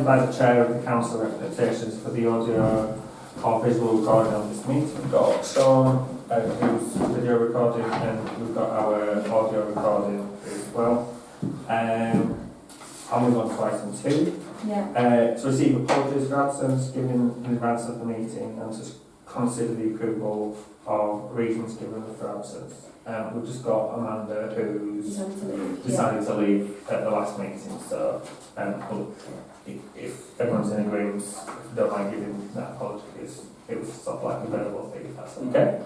advised by the Chair of the Council expectations for the audio or visual recording of this meeting. We've got Sean, who's video recording, and we've got our audio recording as well. I'll move on to item 2. Yeah. To receive apologies for absence given in advance of the meeting and to consider the approval of reasons given for absence. We've just got Amanda who's decided to leave at the last meeting, so if everyone's in agreement, if you don't mind giving that apology, it was sort of like a verbal thing, if that's okay.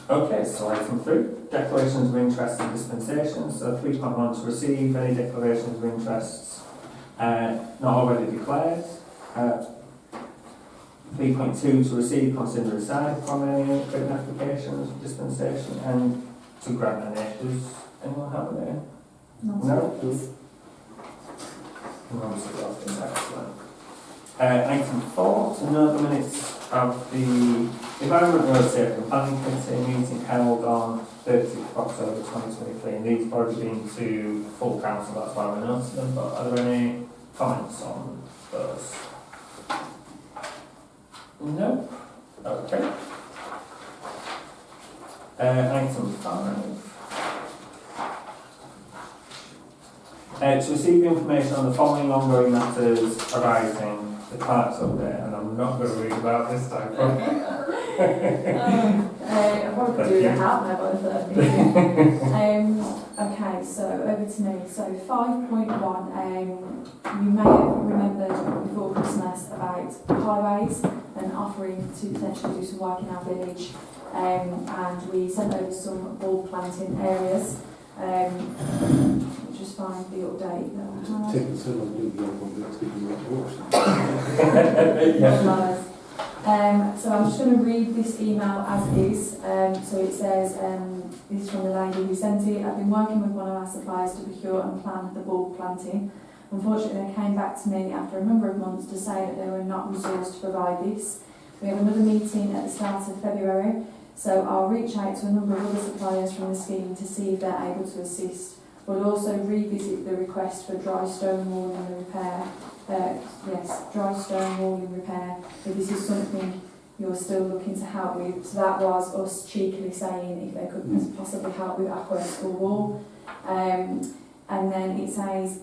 Okay, so item 3, declarations of interest and dispensations. So 3.1, to receive any declarations of interests not already declared. 3.2, to receive, consider, decide upon any written applications of dispensation and to grant an aid. Does anyone have an aid? No? Excellent. Item 4, to note the minutes of the Environment Road Safety and Planning Committee meeting held on 30th of October 2023, and these have already been to full council, that's why we're noting them, but are there any comments on those? No? Okay. Item 5. To receive information on the following ongoing matters arising, the clerk's update, and I'm not going to read about this time. I probably do that now by the third meeting. Okay, so over to me. So 5.1, you may have remembered before Christmas about highways and offering to potentially do some work in our village, and we sent over some bulb planting areas. Just find the update that I had. Taking so long to do the other one, let's give you a So I'm just going to read this email as is. So it says, this is from the lady who sent it. I've been working with one of our suppliers to procure and plan the bulb planting. Unfortunately, they came back to me after a number of months to say that they were not resourced to provide this. We have another meeting at the start of February, so I'll reach out to a number of other suppliers from the scheme to see if they're able to assist. We'll also revisit the request for dry stone walling repair. Dry stone walling repair. If this is something you're still looking to help with. So that was us cheekily saying if they could possibly help with Ackworth school wall. And then it says,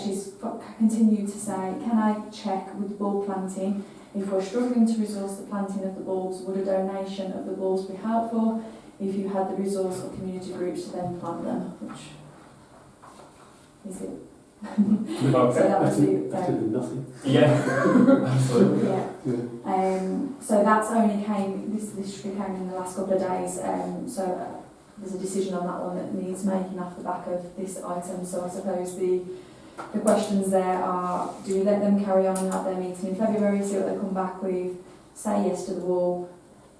she's continued to say, can I check with bulb planting? If we're struggling to resource the planting of the bulbs, would a donation of the bulbs be helpful if you had the resource of community groups to then plant them? Which is it? Okay. So that was nothing. Yeah, absolutely. Yeah. So that's only this came in the last couple of days. So there's a decision on that one that needs making off the back of this item. So I suppose the questions there are: do we let them carry on and have their meeting in February, see what they come back with, say yes to the wall,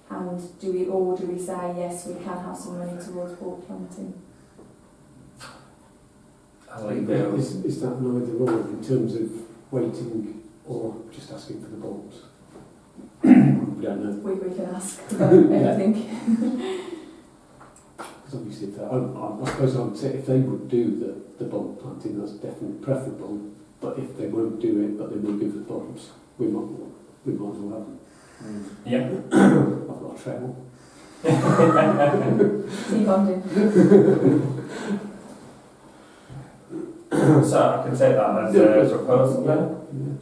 and do we say yes, we can have some money towards wall planting? Is that neither or in terms of waiting or just asking for the bulbs? We don't know. We can ask about everything. Because obviously, I suppose I would say if they would do the bulb planting, that's definitely preferable. But if they won't do it, but they will give the bulbs, we might as well have them. Yeah. I've got a treble. See bonding. So I can take that as a proposal then? Yeah.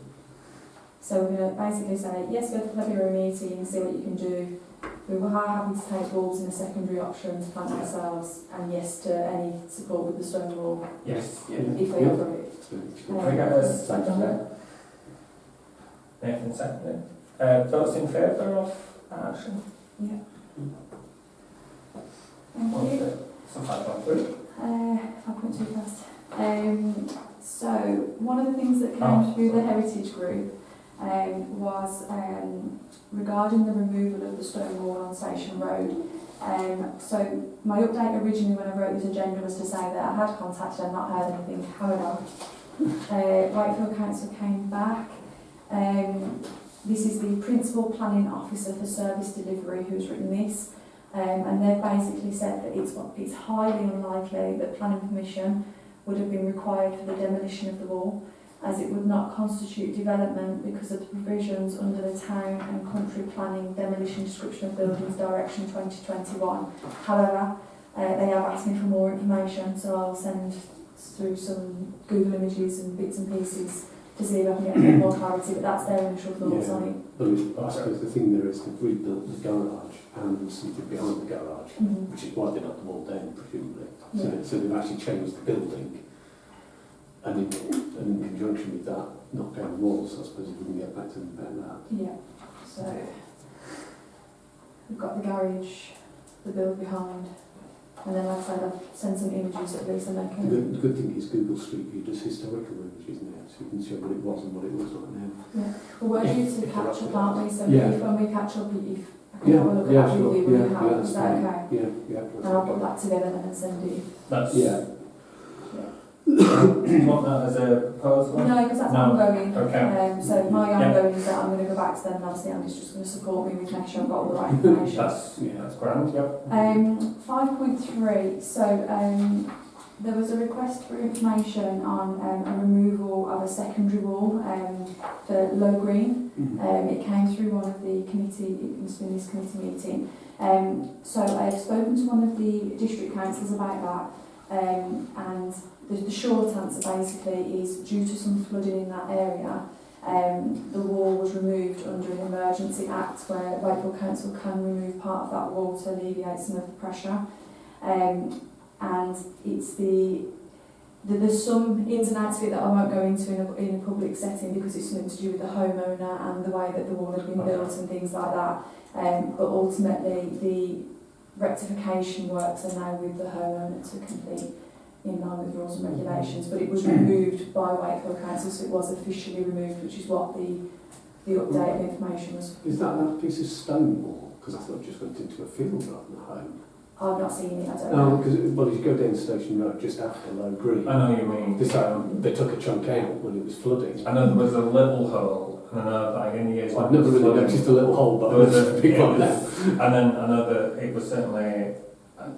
So we're going to basically say, yes, go to the February meeting and see what you can do. We were happy to take bulbs in a secondary option to plant ourselves, and yes to any support with the stone wall. Yes. If they offer it. Can we get a second there? Nathan seconded. Those in favour of action? Yeah. Thank you. So 5.3. 5.2 first. So one of the things that came through the Heritage Group was regarding the removal of the stone wall on Station Road. So my update originally when I wrote this agenda was to say that I had contacted and not heard anything. However, Wakefield Council came back. This is the Principal Planning Officer for Service Delivery who's written this. And they've basically said that it's highly unlikely that planning permission would have been required for the demolition of the wall, as it would not constitute development because of the provisions under the Town and Country Planning Demolition Description of Buildings Direction 2021. However, they have asked me for more information, so I'll send through some Google images and bits and pieces to see if I can get a bit more clarity, but that's their initial thoughts on it. But I suppose the thing there is they've rebuilt the garage and something behind the garage, which is why they knocked the wall down, presumably. So they've actually changed the building, and in conjunction with that, knocked down the walls. I suppose if we can get back to them about that. Yeah, so we've got the garage, the build behind, and then like I said, I've sent some images at least and they can... The good thing is Google Street View does historical images now, so you can show what it was and what it looks like now. Yeah, well we're due to catch up, aren't we? So Yeah. if when we catch up, if I can have a look at that sure. with you, will you have, that's is that fine. okay? Yeah. And I'll put that together then and send it. That's, Yeah. do you want that as a proposal? No, because that's No. ongoing. Okay. So my ongoing is that I'm going to go back to them and obviously Andy's just going to support me with making sure I've got all the right information. That's grand, yep. 5.3, so there was a request for information on a removal of a secondary wall for Low Green. It came through one of the committee, it must have been this committee meeting. So I've spoken to one of the district councillors about that, and the short answer basically is due to some flooding in that area, the wall was removed under an emergency act where Wakefield Council can remove part of that wall to alleviate some of the pressure. And it's there's some ins and outs of it that I won't go into in a public setting because it's something to do with the homeowner and the way that the wall had been built and things like that. But ultimately the rectification works are now with the homeowner to complete in line with rules and regulations, but it was removed by Wakefield Council, so it was officially removed, which is what the update of information was. Is that piece of stone wall? Because I thought it just went into a field rather than a home. I've not seen it, I don't No, know. because as you go down Station Road just after Low Green, I know what you mean. they took a chunk out when it was flooding. I know there was a little hole, and I know like in the years I've never really noticed a little hole, but there was there's a big one yeah, there. and then I know that it was certainly,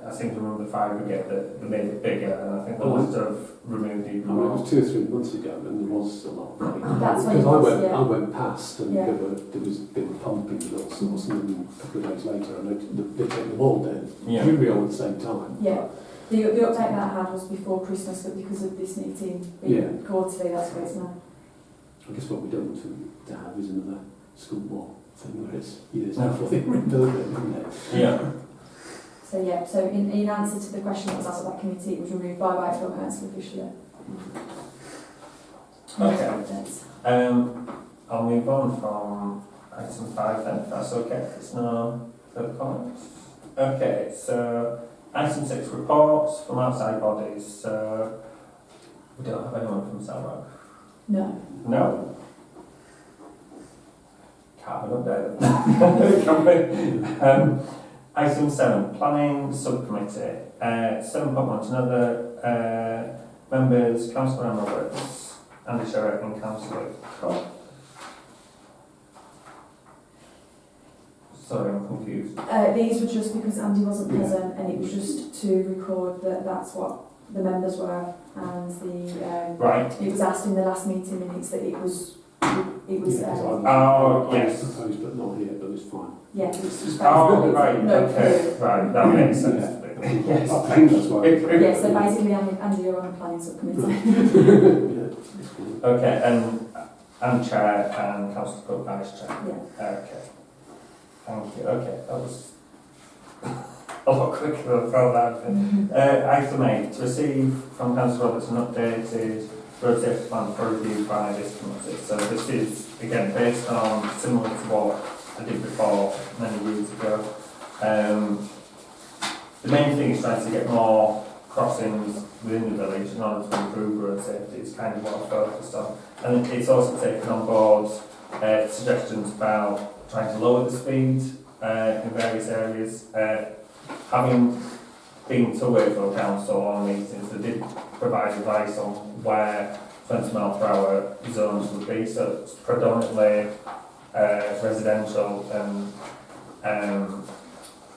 I seem to remember the fire brigade that they made it bigger, and I think they must have removed even I mean, it more. was 2 or 3 months ago, and there was a lot of rain. That's when Because it was, yeah. I went past, and Yeah. they were pumping and all sorts, and then a couple of days later, I noticed they took the wall down. Yeah. Presumably all at the same time. Yeah. The update that I had was before Christmas, but because of this meeting being quarterly, that's where it's now. I guess what we don't want to have is another school wall thing where it's years before they rebuild it, isn't it? Yeah. So yeah, so in answer to the question that was asked at that committee, it was removed by Wakefield Council officially. Okay. I'll move on from item 5 then, if that's okay. There's no further comments. Okay, so item 6, reports from outside bodies. So we don't have anyone from Salrock. No. No. Can't have an update then. Can we? Item 7, planning subcommittee. 7.1 to another members, Councillor Anne Roberts, Andy Sherrick and Councillor Cobb. Sorry, I'm confused. These were just because Andy wasn't present, and it was just to record that that's what the members were, and the Right. it was asked in the last meeting minutes that it was Oh, yes. Proposed, but not here, but it's fine. yeah, it was just Oh, right, no okay, right, that makes sense. Yes, I thank think you. that's why. Yeah, so basically Andy, you're on the planning subcommittee. Yeah, it's fine. Okay, and I'm chair and Councillor Cook vice chair. Yeah. Okay. Thank you. Okay, that was a lot quicker than I thought. Item 8, to receive from Councillor Roberts an updated road safety plan for review by this committee. So this is, again, based on similar to what I did before many years ago. The main thing is trying to get more crossings within the village in order to improve road safety. It's kind of what I focused on. And it's also taken on board suggestions about trying to lower the speed in various areas. Having been to Wakefield Council on meetings, they did provide advice on where 20 mile per hour zones would be. So it's predominantly residential and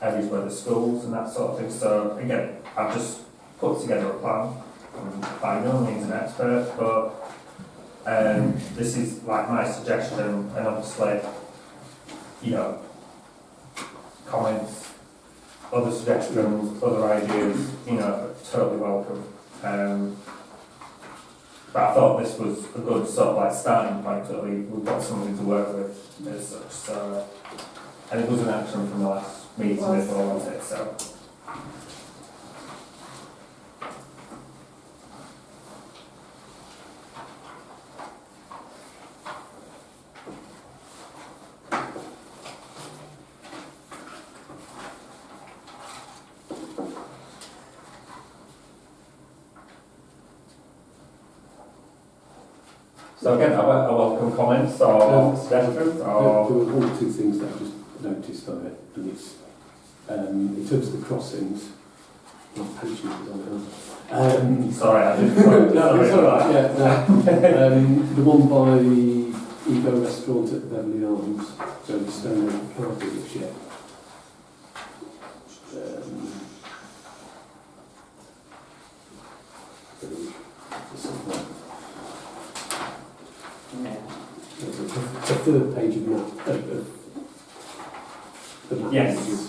areas where there's schools and that sort of thing. So again, I've just put together a plan I'm by no means an expert, but this is like my suggestion, and obviously, you know, comments, other suggestions, other ideas, you know, totally welcome. But I thought this was a good sort of like starting point, so we've got something to work with as such. So, and it was an action from the last meeting as well, wasn't it? So. So again, I welcome comments or suggestions. There were one or two things that I just noticed on it, and it's in terms of the crossings. Not pension is on it. Sorry, I didn't. No, it's all right. Yeah, no. The one by Ego Restaurant at Beverley Arms, so the Stone Car dealership. It's a third page of map, the map Yes. pages.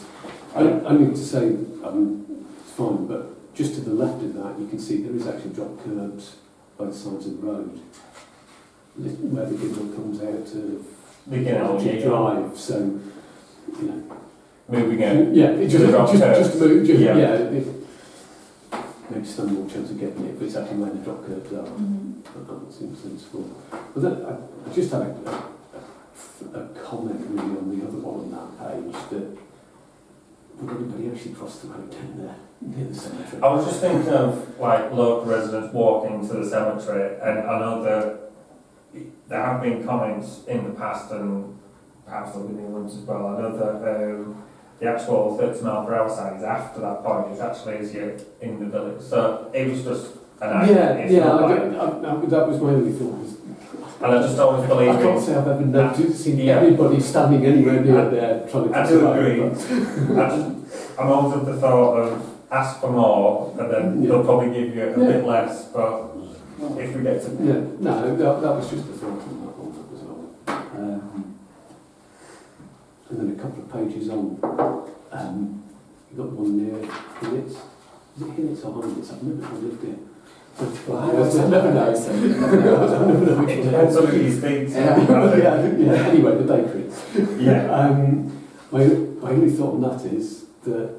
I need to say, it's fine, but just to the left of that, you can see there is actually drop curbs both sides of the road, where the Gidwell comes out of Archie Drive, so, you know. Moving in. Yeah, just move, Yeah. Maybe some more chance of getting it, but it's actually where the drop curbs are. That seems sensible. But then I just had a comment really on the other one on that page that would anybody actually cross the road down there near the cemetery? I was just thinking of like local residents walking to the cemetery, and I know that there have been comments in the past, and perhaps there'll be new ones as well. I know that the actual 30 mile per hour sign is after that point. It's actually as you're in the village. So it was just an idea. That was my only thought. And I just always believe. I can't say I've ever seen anybody standing anywhere near there trying to. I do agree. I'm always of the thought of ask for more, and then they'll probably give you a bit less. But if we get to that was just a thought on that one as well. And then a couple of pages on, you've got one near Hinnits. Is it Hinnits or Hinnits? I've never lived here. I never know. I never know which one. Depends on who you speak to. Yeah. Anyway, the bakery. Yeah. My only thought on that is that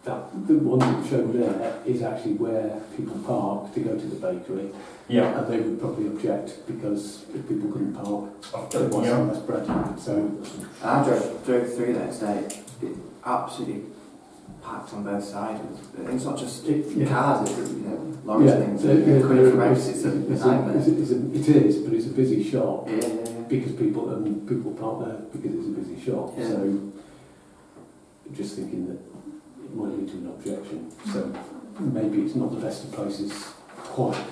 the one that showed there is actually where people park to go to the bakery. Yeah. And they would probably object because if people couldn't park, Often, it wasn't less bread. So I drove through there today. It absolutely packed on both sides. It's not just cars, it's lorries and things. Coming from house, it's a nightmare. It is, but it's a busy shop. Yeah. Because people park there because it's a busy shop. Yeah. So just thinking that it might lead to an objection. So maybe it's not the best of places quite.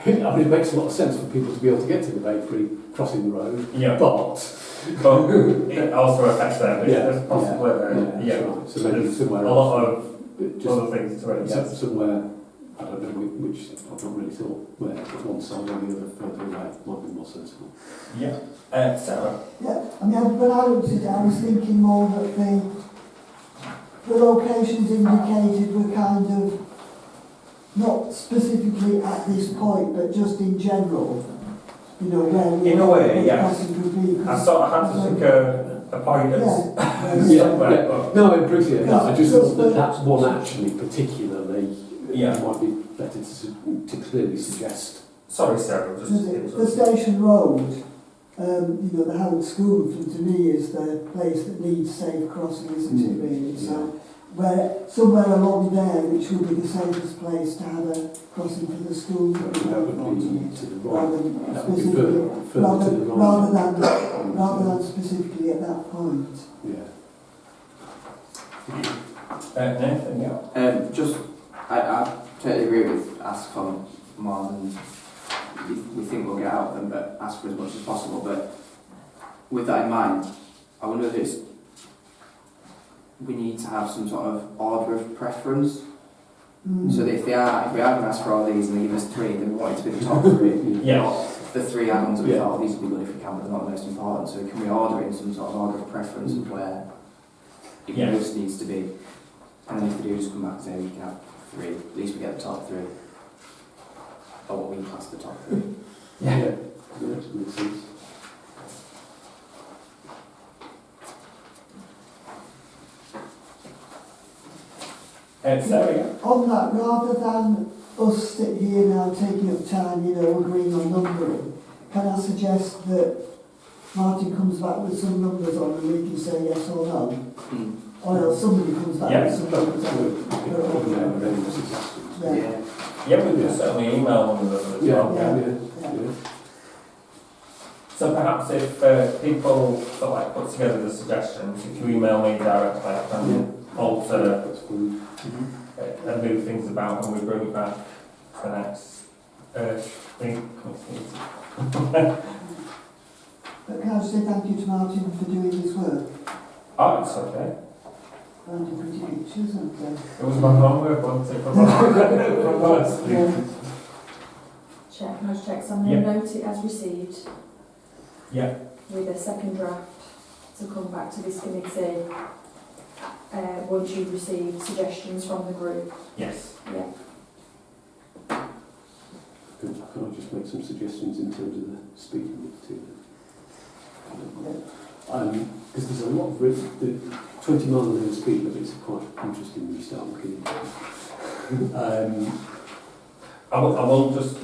I mean, it makes a lot of sense for people to be able to get to the bakery crossing the road. Yeah. But it also affects them. There's a possibility. Yeah. Right. So maybe there's somewhere a else. lot of other things to it. Yes. Somewhere, I don't know which, I've not really thought where one side or the other further away might be more sensible. Yeah. Sarah? Yeah, I mean, when I looked at it, I was thinking more that the locations indicated were kind of not specifically at this point, but just in general. You know, where in a way, yes. I sort of had to take a point at No, I appreciate that. I just thought that one actually particularly might be better to clearly suggest. Sorry, Sarah. The station road, the Howard School, to me, is the place that needs safe crossing, isn't it, really? So, somewhere along there, which would be the safest place to have a crossing for the school. That would be to the right. Rather than That would be specifically, further to the right. rather than specifically at that point. Yeah. Nathan, yeah. I totally agree with ask for more than we think we'll get out of them, but ask for as much as possible. But with that in mind, I wonder if we need to have some sort of order of preference So that if we are going to ask for all these and they give us 3, then we want it to be the top 3. Yeah. Not the 3 add-ons that we Yeah. thought these would be good if we can, but they're not the most important. So can we order it in some sort of order of preference of where it Yeah. most needs to be? And then if they do just come back and say we can have 3, at least we get the top 3. Or what we class the top 3. Yeah. That makes sense. Sarah? On that, rather than us sit here now taking up time, agreeing on numbering, can I suggest that Martin comes back with some numbers on and we can say yes or no? Or else somebody comes back Yeah. with some numbers on. Yeah. Yeah. Yeah, we can certainly email them as well. Yeah. So perhaps if people sort of like put together the suggestions, if you email me directly, I can alter That's fine. and move things about and we bring it back to the next thing. But can I just say thank you to Martin for doing his work? Oh, it's okay. Found pretty pictures, and It was my homework, wasn't it? For once. Check, can I just check? So I'm going to note it as received Yeah. with a second draft to come back to this committee once you've received suggestions from the group. Yes. Yeah. Can I just make some suggestions in terms of the speed limit too? Because there's a lot of the 20 mile an hour speed limits are quite interesting when you start looking into it. I will just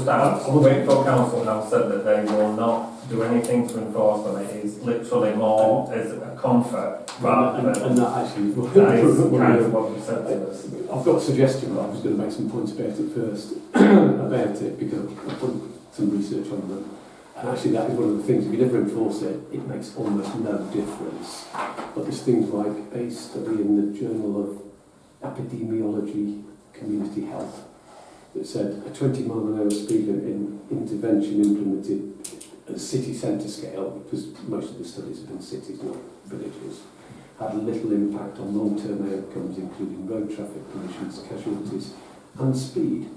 add, Wakefield Council now said that they will not do anything to enforce them. It is literally more as a comfort rather than... And that actually... That is kind of what we said to us. I've got a suggestion, but I was going to make some points about it first, because I've done some research on them. And actually that is one of the things, if you never enforce it, it makes almost no difference. But there's things like a study in the Journal of Epidemiology, Community Health, that said a 20 mile an hour speed limit intervention implemented at a city centre scale, because most of the studies have been cities, not villages, had little impact on long-term outcomes, including road traffic collisions, casualties and speed.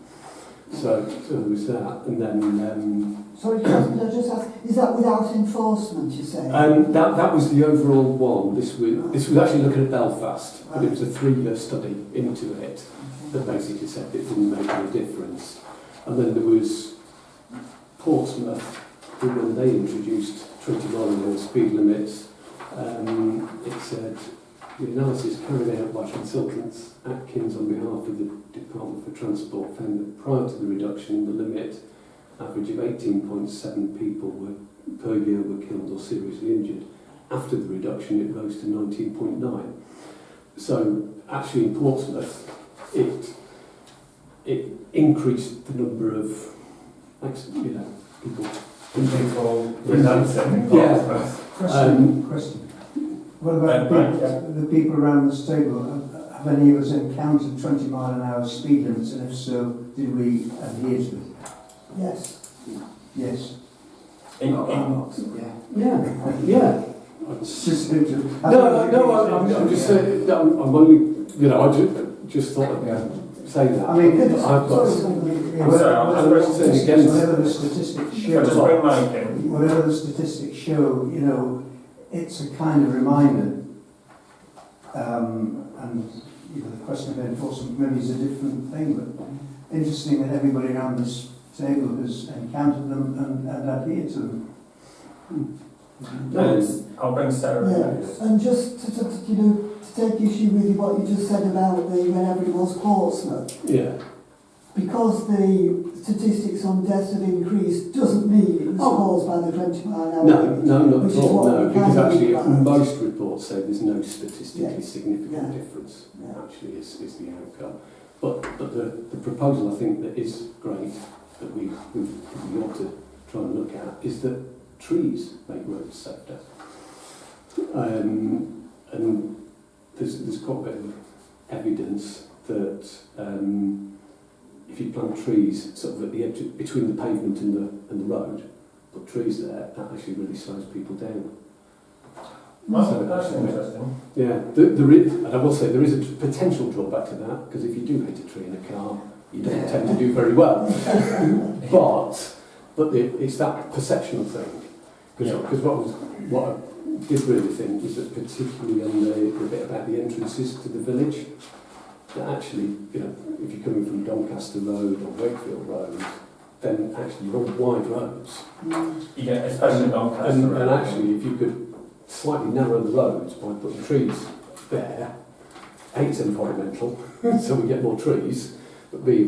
So there was that, and then... sorry, could I just ask, is that without enforcement, you say? that was the overall one. This was actually looking at Belfast, but it was a 3-year study into it that basically said it didn't make any difference. And then there was Portsmouth, who when they introduced 20 mile an hour speed limits, it said the analysis carried out by consultants Atkins on behalf of the Department for Transport found that prior to the reduction in the limit, average of 18.7 people per year were killed or seriously injured. After the reduction, it rose to 19.9. So actually in Portsmouth, it increased the number of people. People redundant. Yeah. Question. What about the people around this table? Have any of us encountered 20 mile an hour speed limits, and if so, did we adhere to it? Yes. Yes. Yeah. It's just I'm just saying. I'm only, I just thought I'd say that. I mean, I've got. I'm not saying against. whatever the statistics I just show, bring mine in. whatever the statistics show, it's a kind of reminder. And the question of enforcement maybe is a different thing, but interesting that everybody around this table has encountered them and adhered to them. I'll bring Sarah in Yeah. next. And just to take issue with what you just said about whenever it was Portsmouth, Yeah. because the statistics on deaths have increased doesn't mean it was caused by the 20 mile an hour limit. No, not which at is all. what No, we because kind of actually require. most reports say there's no statistically significant Yeah. difference. Yeah. Actually, is the outcome. But the proposal I think that is great that we ought to try and look at is that trees make roads safer. And there's quite a bit of evidence that if you plant trees sort of at the edge between the pavement and the road, put trees there, that actually really slows people down. Well, that's interesting. Yeah, and I will say there is a potential drawback to that, because if you do hit a tree in a car, you don't tend to do very well. but it's that perception thing. Because what I did really think was that particularly on the bit about the entrances to the village, that actually, you know, if you're coming from Doncaster Road or Wakefield Road, then actually you're on wide roads. Yeah, especially Doncaster And Road. actually, if you could slightly narrow the roads by putting trees there, A, it's environmental, so we get more trees, but B,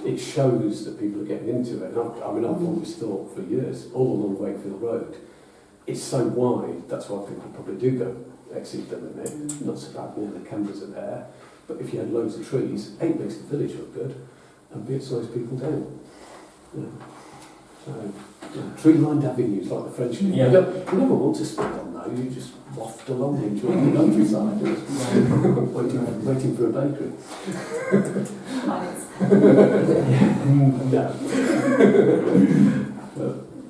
it shows that people are getting into it. And I've always thought for years, all along Wakefield Road, it's so wide, that's why people probably do go exceed the limit. Not so bad, the cameras are there. But if you had loads of trees, A, it makes the village look good, and B, it slows people down. Yeah. So, tree-lined avenues like the French. Yeah. You never want to speak on those, you just waft along enjoying the countryside, waiting for a bakery. No.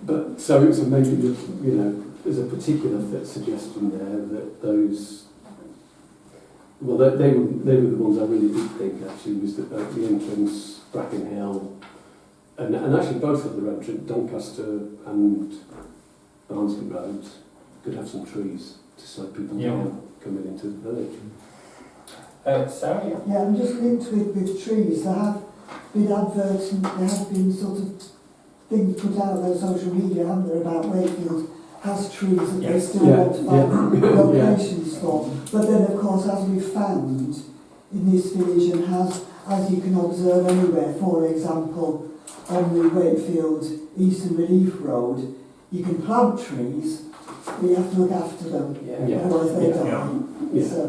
but so it's maybe, you know, there's a particular suggestion there that those. Well, they were the ones I really did think actually was that the entrance, Bracken Hill, and actually both of the entrance, Doncaster and Barnsley Roads, could have some trees to slow people down coming into the village. Sarah? Yeah, I'm just linked with trees. There have been adverts and there have been sort of things put out on social media, haven't there, about Wakefield has trees that they still want to find locations for. But then, of course, as we've found in this village and as you can observe anywhere, for example, on the Wakefield Eastern Relief Road, you can plant trees, but you have to look after them, otherwise they die. Yeah. So,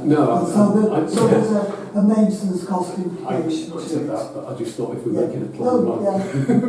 No, there's a maintenance cost I implication said to it. that, but I just thought if we're making a plan, No, yeah.